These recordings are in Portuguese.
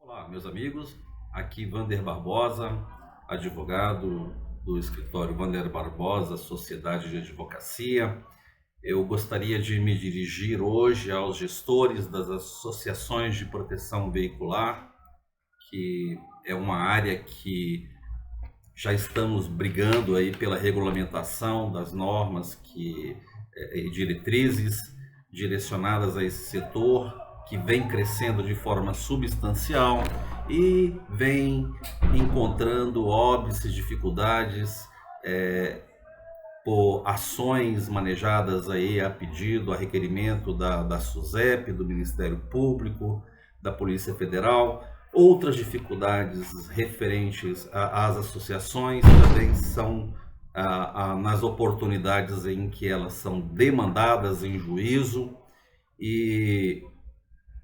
Olá, meus amigos. Aqui Wander Barbosa, advogado do escritório Wander Barbosa, Sociedade de Advocacia. Eu gostaria de me dirigir hoje aos gestores das associações de proteção veicular, que é uma área que já estamos brigando aí pela regulamentação das normas e diretrizes direcionadas a esse setor, que vem crescendo de forma substancial e vem encontrando óbices, dificuldades por ações manejadas aí a pedido, a requerimento da SUSEP, do Ministério Público, da Polícia Federal. Outras dificuldades referentes às associações também são nas oportunidades em que elas são demandadas em juízo e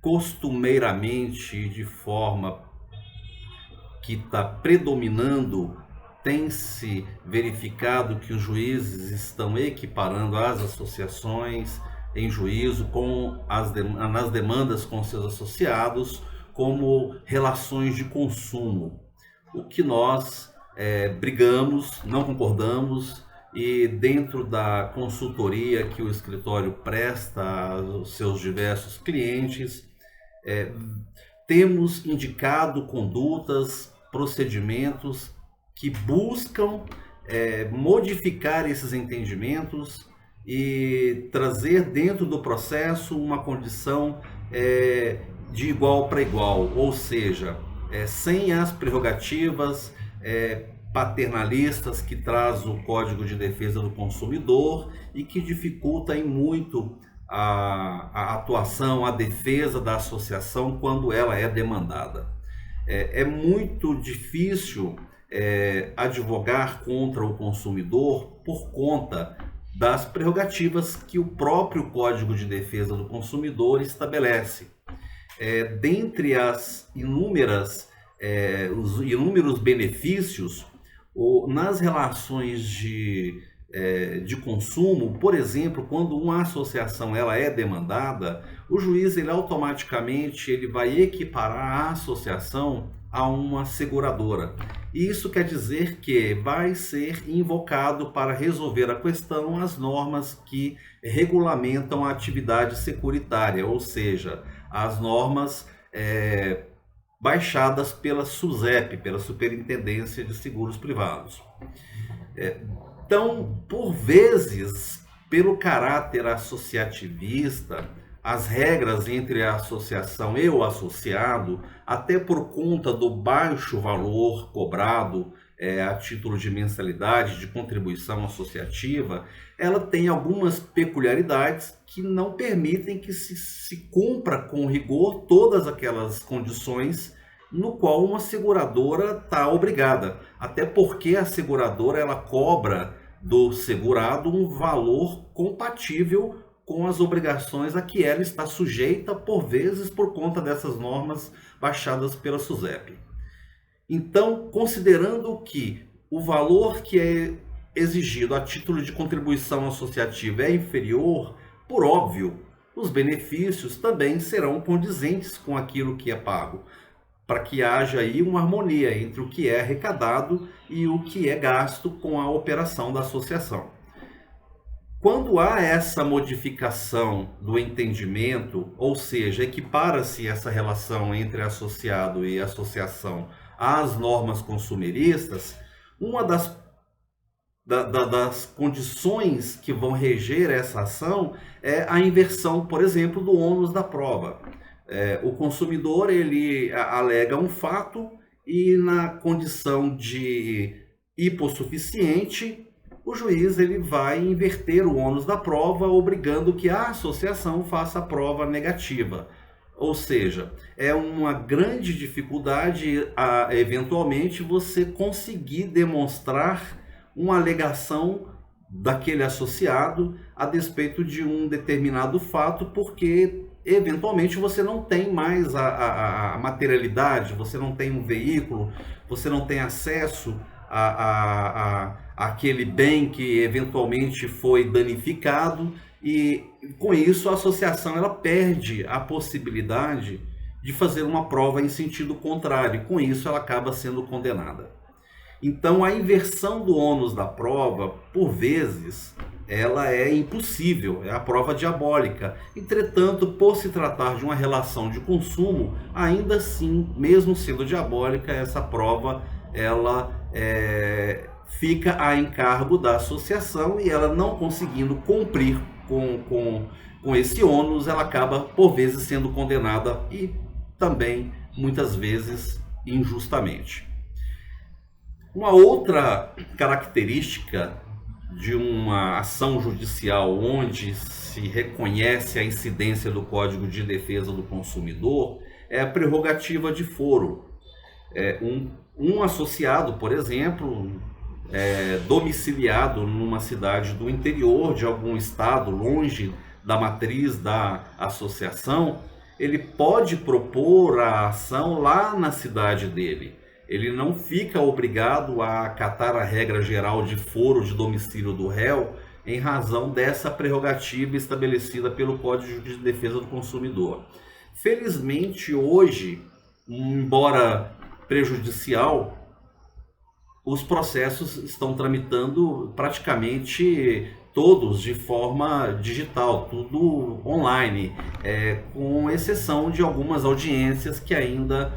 costumeiramente, de forma que está predominando, tem-se verificado que os juízes estão equiparando as associações em juízo nas demandas com seus associados como relações de consumo, o que nós brigamos, não concordamos, e dentro da consultoria que o escritório presta aos seus diversos clientes, temos indicado condutas, procedimentos que buscam modificar esses entendimentos e trazer dentro do processo uma condição de igual para igual, ou seja, sem as prerrogativas paternalistas que traz o Código de Defesa do Consumidor e que dificulta em muito a atuação, a defesa da associação quando ela é demandada. É muito difícil advogar contra o consumidor por conta das prerrogativas que o próprio Código de Defesa do Consumidor estabelece. Dentre os inúmeros benefícios, nas relações de consumo, por exemplo, quando uma associação ela é demandada, o juiz automaticamente vai equiparar a associação a uma seguradora. Isso quer dizer que vai ser invocado para resolver a questão as normas que regulamentam a atividade securitária, ou seja, as normas baixadas pela SUSEP, pela Superintendência de Seguros Privados. Então, por vezes, pelo caráter associativista, as regras entre a associação e o associado, até por conta do baixo valor cobrado a título de mensalidade, de contribuição associativa, ela tem algumas peculiaridades que não permitem que se cumpra com rigor todas aquelas condições no qual uma seguradora está obrigada. Até porque a seguradora ela cobra do segurado um valor compatível com as obrigações a que ela está sujeita, por vezes por conta dessas normas baixadas pela SUSEP. Então, considerando que o valor que é exigido a título de contribuição associativa é inferior, por óbvio, os benefícios também serão condizentes com aquilo que é pago, para que haja aí uma harmonia entre o que é arrecadado e o que é gasto com a operação da associação. Quando há essa modificação do entendimento, ou seja, equipara-se essa relação entre associado e associação às normas consumeristas, uma das condições que vão reger essa ação é a inversão, por exemplo, do ônus da prova. O consumidor ele alega um fato e na condição de hipossuficiente, o juiz ele vai inverter o ônus da prova, obrigando que a associação faça a prova negativa. Ou seja, é uma grande dificuldade, eventualmente, você conseguir demonstrar uma alegação daquele associado a despeito de um determinado fato, porque eventualmente você não tem mais a materialidade, você não tem um veículo, você não tem acesso àquele bem que eventualmente foi danificado, e com isso a associação ela perde a possibilidade de fazer uma prova em sentido contrário. Com isso, ela acaba sendo condenada. Então, a inversão do ônus da prova, por vezes, ela é impossível, é a prova diabólica. Entretanto, por se tratar de uma relação de consumo, ainda assim, mesmo sendo diabólica, essa prova ela fica a encargo da associação, e ela não conseguindo cumprir com esse ônus, ela acaba, por vezes, sendo condenada e também, muitas vezes, injustamente. Uma outra característica de uma ação judicial onde se reconhece a incidência do Código de Defesa do Consumidor é a prerrogativa de foro. Um associado, por exemplo, domiciliado numa cidade do interior de algum estado, longe da matriz da associação, ele pode propor a ação lá na cidade dele. Ele não fica obrigado a acatar a regra geral de foro de domicílio do réu em razão dessa prerrogativa estabelecida pelo Código de Defesa do Consumidor. Felizmente, hoje, embora prejudicial, os processos estão tramitando praticamente todos de forma digital, tudo online, com exceção de algumas audiências que ainda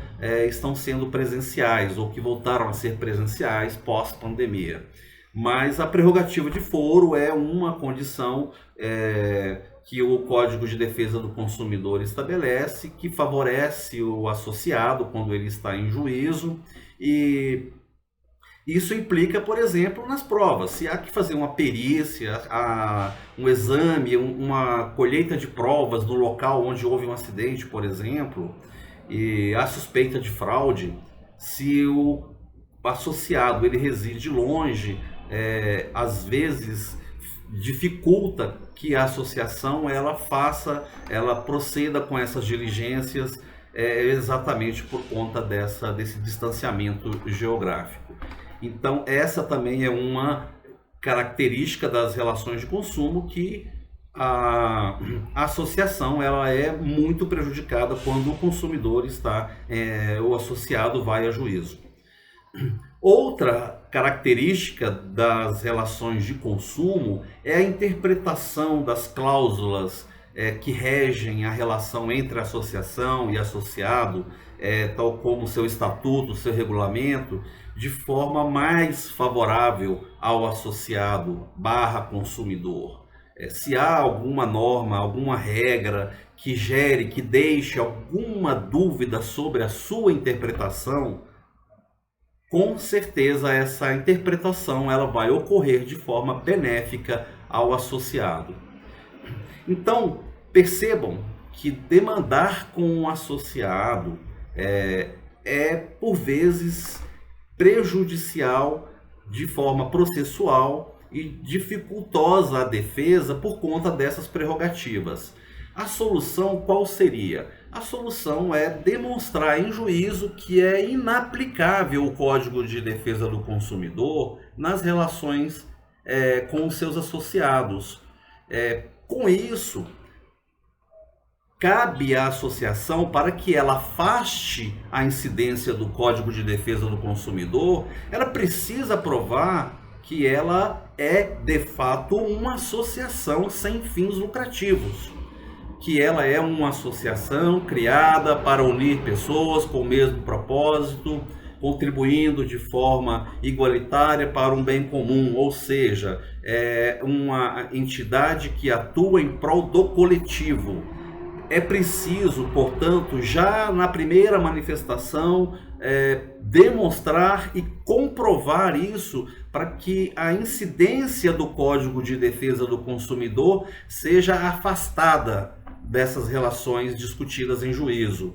estão sendo presenciais ou que voltaram a ser presenciais pós-pandemia. Mas a prerrogativa de foro é uma condição que o Código de Defesa do Consumidor estabelece, que favorece o associado quando ele está em juízo, e isso implica, por exemplo, nas provas. Se há que fazer uma perícia, um exame, uma colheita de provas no local onde houve um acidente, por exemplo, e há suspeita de fraude, se o associado ele reside longe, às vezes dificulta que a associação ela proceda com essas diligências, exatamente por conta desse distanciamento geográfico. Então, essa também é uma característica das relações de consumo, que a associação ela é muito prejudicada quando o consumidor o associado vai a juízo. Outra característica das relações de consumo é a interpretação das cláusulas que regem a relação entre a associação e associado, tal como seu estatuto, seu regulamento, de forma mais favorável ao associado / consumidor. Se há alguma norma, alguma regra que deixe alguma dúvida sobre a sua interpretação, com certeza essa interpretação ela vai ocorrer de forma benéfica ao associado. Então, percebam que demandar com o associado por vezes, prejudicial de forma processual e dificultosa a defesa por conta dessas prerrogativas. A solução qual seria? A solução é demonstrar em juízo que é inaplicável o Código de Defesa do Consumidor nas relações com os seus associados. Com isso, cabe à associação, para que ela afaste a incidência do Código de Defesa do Consumidor, ela precisa provar que ela é, de fato, uma associação sem fins lucrativos, que ela é uma associação criada para unir pessoas com o mesmo propósito, contribuindo de forma igualitária para um bem comum, ou seja, é uma entidade que atua em prol do coletivo. É preciso, portanto, já na primeira manifestação, demonstrar e comprovar isso para que a incidência do Código de Defesa do Consumidor seja afastada dessas relações discutidas em juízo.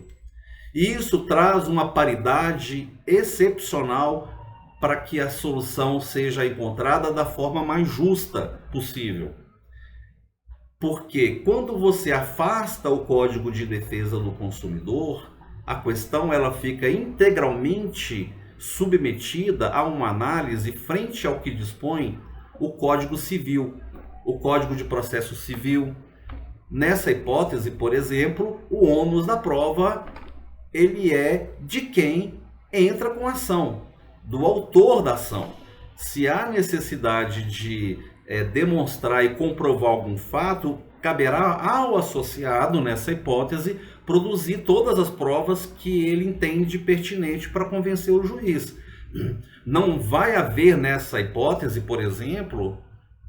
Isso traz uma paridade excepcional para que a solução seja encontrada da forma mais justa possível. Porque quando você afasta o Código de Defesa do Consumidor, a questão ela fica integralmente submetida a uma análise frente ao que dispõe o Código Civil, o Código de Processo Civil. Nessa hipótese, por exemplo, o ônus da prova ele é de quem entra com a ação, do autor da ação. Se há necessidade de demonstrar e comprovar algum fato, caberá ao associado, nessa hipótese, produzir todas as provas que ele entende pertinente para convencer o juiz. Não vai haver nessa hipótese, por exemplo,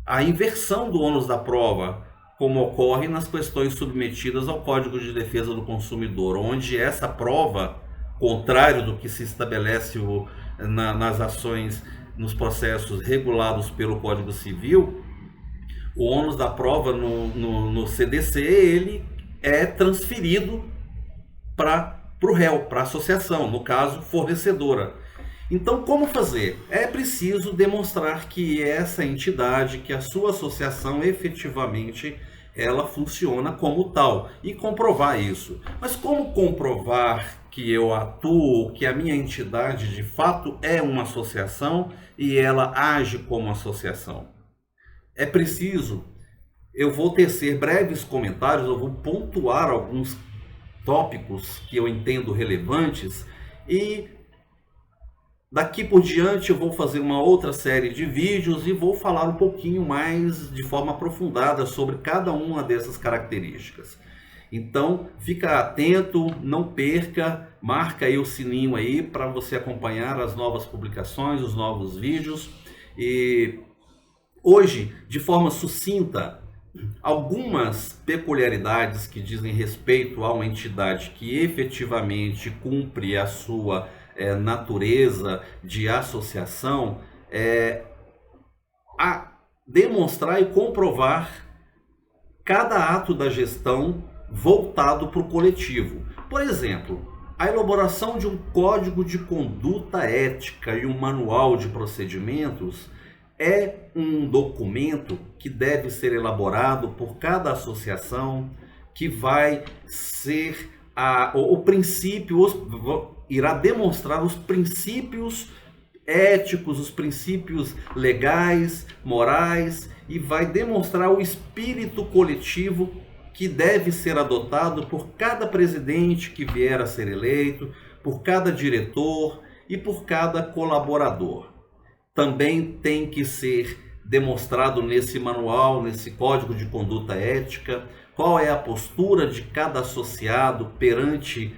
a inversão do ônus da prova, como ocorre nas questões submetidas ao Código de Defesa do Consumidor, onde essa prova, contrário do que se estabelece nas ações, nos processos regulados pelo Código Civil, o ônus da prova no CDC, ele é transferido para o réu, para a associação, no caso, fornecedora. Então, como fazer? É preciso demonstrar que essa entidade, que a sua associação efetivamente, ela funciona como tal e comprovar isso. Mas como comprovar que eu atuo, que a minha entidade de fato é uma associação e ela age como associação? É preciso, eu vou tecer breves comentários, eu vou pontuar alguns tópicos que eu entendo relevantes e daqui por diante eu vou fazer uma outra série de vídeos e vou falar um pouquinho mais de forma aprofundada sobre cada uma dessas características. Então, fica atento, não perca, marca aí o sininho aí para você acompanhar as novas publicações, os novos vídeos. E hoje, de forma sucinta, algumas peculiaridades que dizem respeito a uma entidade que efetivamente cumpre a sua natureza de associação, a demonstrar e comprovar cada ato da gestão voltado para o coletivo. Por exemplo, a elaboração de um código de conduta ética e um manual de procedimentos é um documento que deve ser elaborado por cada associação, que vai ser o princípio, irá demonstrar os princípios éticos, os princípios legais, morais, e vai demonstrar o espírito coletivo que deve ser adotado por cada presidente que vier a ser eleito, por cada diretor e por cada colaborador. Também tem que ser demonstrado nesse manual, nesse código de conduta ética, qual é a postura de cada associado perante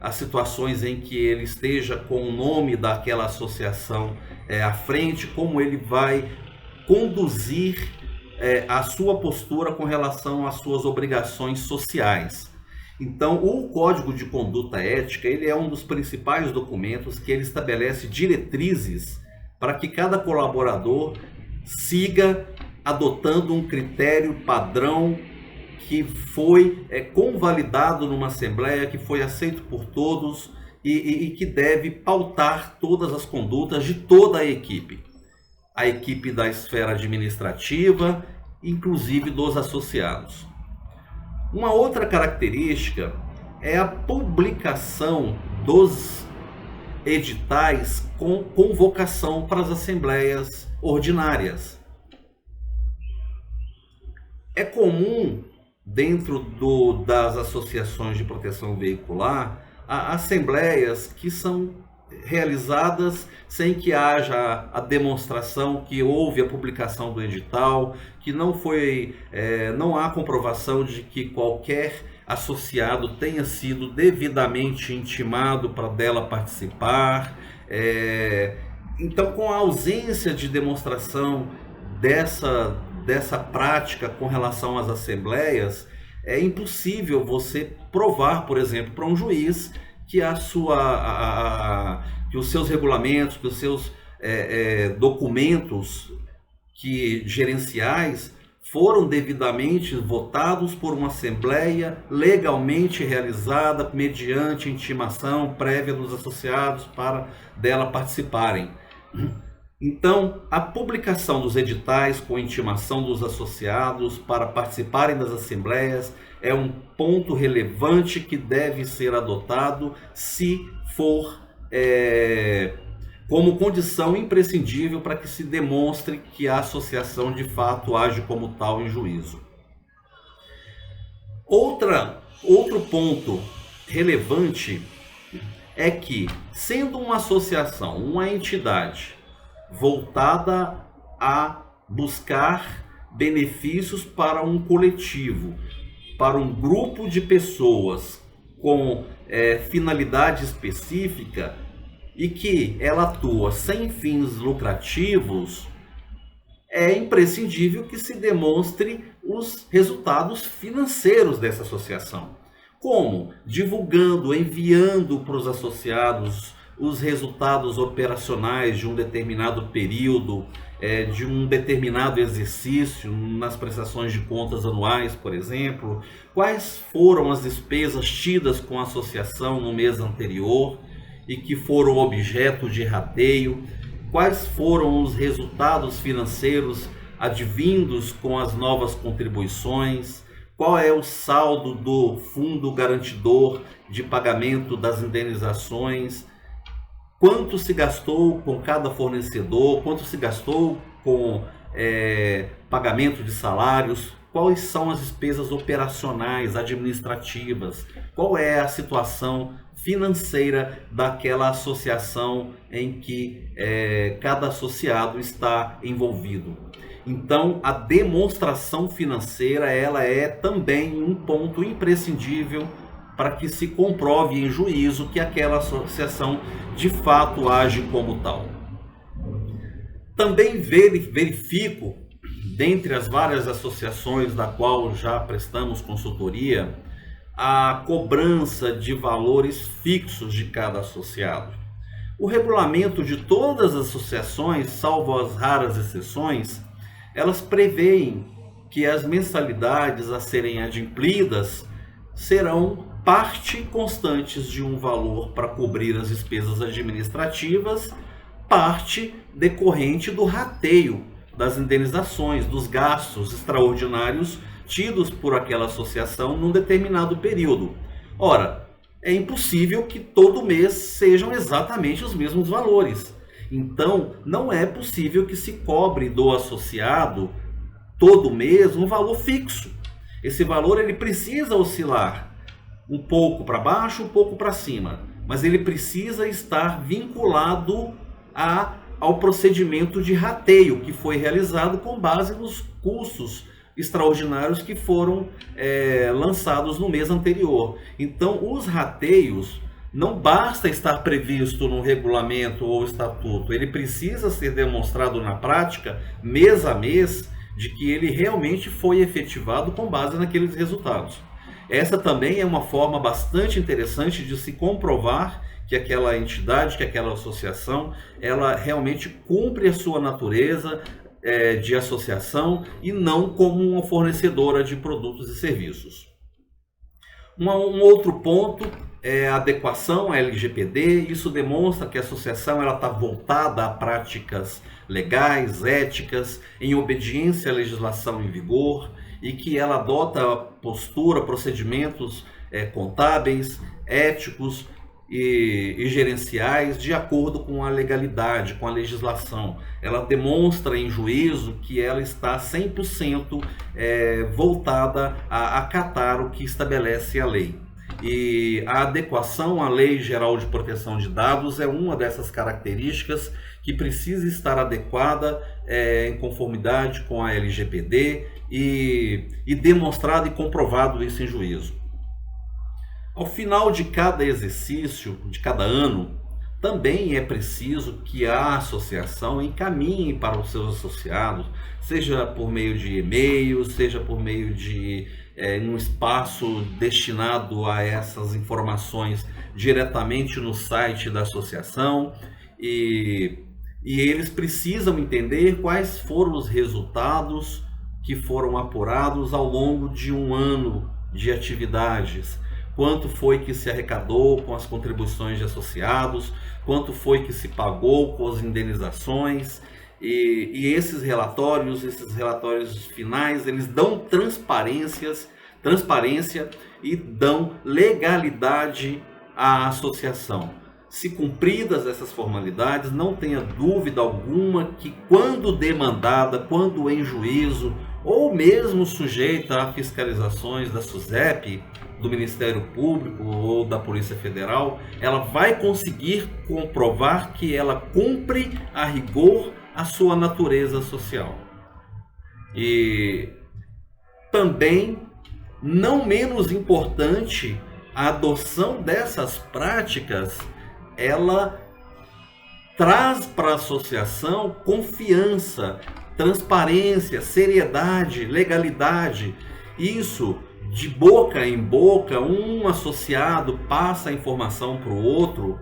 as situações em que ele esteja com o nome daquela associação à frente, como ele vai conduzir a sua postura com relação às suas obrigações sociais. Então, o Código de Conduta Ética, ele é um dos principais documentos que ele estabelece diretrizes para que cada colaborador siga adotando um critério padrão que foi convalidado numa assembleia, que foi aceito por todos e que deve pautar todas as condutas de toda a equipe da esfera administrativa, inclusive dos associados. Uma outra característica é a publicação dos editais com convocação para as assembleias ordinárias. É comum, dentro das associações de proteção veicular, assembleias que são realizadas sem que haja a demonstração que houve a publicação do edital, que não há comprovação de que qualquer associado tenha sido devidamente intimado para dela participar. Então, com a ausência de demonstração dessa prática com relação às assembleias, é impossível você provar, por exemplo, para um juiz que que os seus regulamentos, que os seus documentos gerenciais foram devidamente votados por uma assembleia legalmente realizada mediante intimação prévia dos associados para dela participarem. Então, a publicação dos editais com intimação dos associados para participarem das assembleias é um ponto relevante que deve ser adotado se for como condição imprescindível para que se demonstre que a associação de fato age como tal em juízo. Outro ponto relevante é que, sendo uma associação, uma entidade voltada a buscar benefícios para um coletivo, para um grupo de pessoas com finalidade específica e que ela atua sem fins lucrativos, é imprescindível que se demonstre os resultados financeiros dessa associação. Como? Divulgando, enviando para os associados os resultados operacionais de um determinado período, de um determinado exercício, nas prestações de contas anuais, por exemplo, quais foram as despesas tidas com a associação no mês anterior e que foram objeto de rateio, quais foram os resultados financeiros advindos com as novas contribuições, qual é o saldo do fundo garantidor de pagamento das indenizações, quanto se gastou com cada fornecedor, quanto se gastou com pagamento de salários, quais são as despesas operacionais, administrativas, qual é a situação financeira daquela associação em que cada associado está envolvido. Então, a demonstração financeira ela é também um ponto imprescindível para que se comprove em juízo que aquela associação de fato age como tal. Também verifico, dentre as várias associações da qual já prestamos consultoria, a cobrança de valores fixos de cada associado. O regulamento de todas as associações, salvo as raras exceções, elas preveem que as mensalidades a serem adimplidas serão parte constantes de um valor para cobrir as despesas administrativas, parte decorrente do rateio das indenizações, dos gastos extraordinários tidos por aquela associação num determinado período. Ora, é impossível que todo mês sejam exatamente os mesmos valores. Então, não é possível que se cobre do associado todo mês um valor fixo. Esse valor ele precisa oscilar um pouco para baixo, um pouco para cima, mas ele precisa estar vinculado ao procedimento de rateio que foi realizado com base nos custos extraordinários que foram lançados no mês anterior. Então, os rateios não basta estar previsto no regulamento ou estatuto, ele precisa ser demonstrado na prática, mês a mês, de que ele realmente foi efetivado com base naqueles resultados. Essa também é uma forma bastante interessante de se comprovar que aquela entidade, que aquela associação, ela realmente cumpre a sua natureza de associação e não como uma fornecedora de produtos e serviços. Um outro ponto é a adequação à LGPD. Isso demonstra que a associação está voltada a práticas legais, éticas, em obediência à legislação em vigor e que ela adota postura, procedimentos contábeis, éticos e gerenciais de acordo com a legalidade, com a legislação. Ela demonstra em juízo que ela está 100% voltada a acatar o que estabelece a lei. E a adequação à Lei Geral de Proteção de Dados é uma dessas características que precisa estar adequada em conformidade com a LGPD e demonstrado e comprovado isso em juízo. Ao final de cada exercício, de cada ano, também é preciso que a associação encaminhe para os seus associados, seja por meio de e-mail, seja por meio de um espaço destinado a essas informações diretamente no site da associação, e eles precisam entender quais foram os resultados que foram apurados ao longo de um ano de atividades. Quanto foi que se arrecadou com as contribuições de associados, quanto foi que se pagou com as indenizações, e esses relatórios finais, eles dão transparência e dão legalidade à associação. Se cumpridas essas formalidades, não tenha dúvida alguma que quando demandada, quando em juízo, ou mesmo sujeita a fiscalizações da SUSEP, do Ministério Público ou da Polícia Federal, ela vai conseguir comprovar que ela cumpre a rigor a sua natureza social. E também, não menos importante, a adoção dessas práticas, ela traz para a associação confiança, transparência, seriedade, legalidade. Isso, de boca em boca, um associado passa a informação para o outro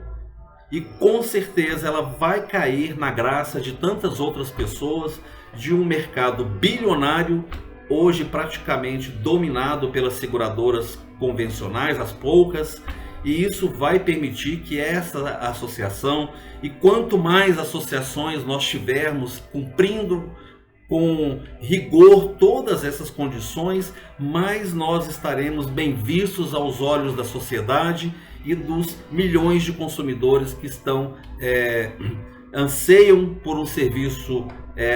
e com certeza ela vai cair na graça de tantas outras pessoas de um mercado bilionário, hoje praticamente dominado pelas seguradoras convencionais, as poucas, e isso vai permitir que essa associação, e quanto mais associações nós tivermos cumprindo com rigor todas essas condições, mais nós estaremos bem vistos aos olhos da sociedade e dos milhões de consumidores que anseiam por um serviço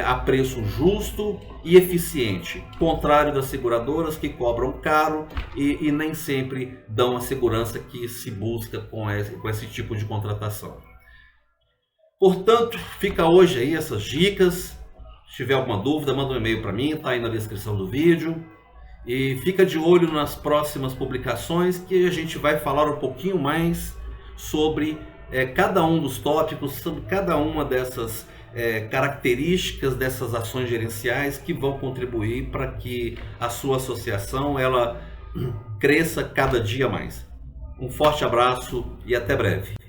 a preço justo e eficiente, contrário das seguradoras que cobram caro e nem sempre dão a segurança que se busca com esse tipo de contratação. Portanto, fica hoje aí essas dicas. Se tiver alguma dúvida, manda um e-mail para mim, tá aí na descrição do vídeo. E fica de olho nas próximas publicações, que a gente vai falar um pouquinho mais sobre cada um dos tópicos, sobre cada uma dessas características dessas ações gerenciais que vão contribuir para que a sua associação ela cresça cada dia mais. Um forte abraço e até breve.